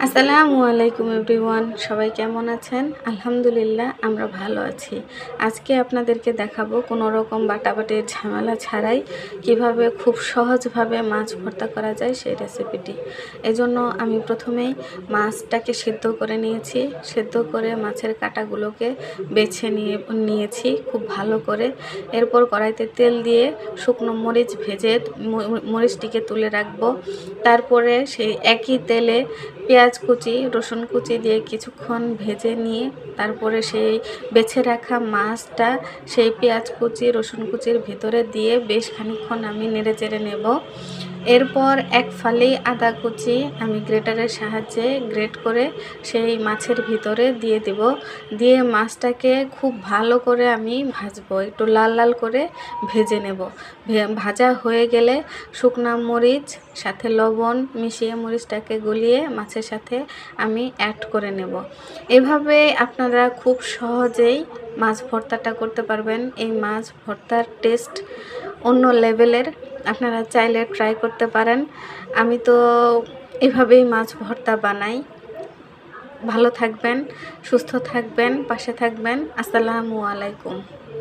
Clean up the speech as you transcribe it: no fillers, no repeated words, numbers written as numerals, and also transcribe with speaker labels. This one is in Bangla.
Speaker 1: আসসালামু আলাইকুম এভরিওয়ান, সবাই কেমন আছেন? আলহামদুলিল্লাহ আমরা ভালো আছি। আজকে আপনাদেরকে দেখাবো কোনো রকম বাটাবাটির ঝামেলা ছাড়াই কিভাবে খুব সহজভাবে মাছ ভর্তা করা যায় সেই রেসিপিটি। এজন্য আমি প্রথমেই মাছটাকে সিদ্ধ করে নিয়েছি। সিদ্ধ করে মাছের কাঁটাগুলোকে বেছে নিয়েছি খুব ভালো করে। এরপর কড়াইতে তেল দিয়ে শুকনো মরিচ ভেজে মরিচটিকে তুলে রাখবো। তারপরে সেই একই তেলে পেঁয়াজ কুচি, রসুন কুচি দিয়ে কিছুক্ষণ ভেজে নিয়ে তারপরে সেই বেছে রাখা মাছটা সেই পেঁয়াজ কুচি, রসুন কুচির ভিতরে দিয়ে বেশ খানিকক্ষণ আমি নেড়েচেড়ে নেব। এরপর এক ফালি আদা কুচি আমি গ্রেটারের সাহায্যে গ্রেট করে সেই মাছের ভিতরে দিয়ে দেব। দিয়ে মাছটাকে খুব ভালো করে আমি ভাজবো, একটু লাল লাল করে ভেজে নেব। ভাজা হয়ে গেলে শুকনা মরিচ সাথে লবণ মিশিয়ে মরিচটাকে গলিয়ে মাছের সাথে আমি অ্যাড করে নেব। এভাবে আপনারা খুব সহজেই মাছ ভর্তাটা করতে পারবেন। এই মাছ ভর্তার টেস্ট অন্য লেভেলের, আপনারা চাইলে ট্রাই করতে পারেন। আমি তো এভাবেই মাছ ভর্তা বানাই। ভালো থাকবেন, সুস্থ থাকবেন, পাশে থাকবেন। আসসালামু আলাইকুম।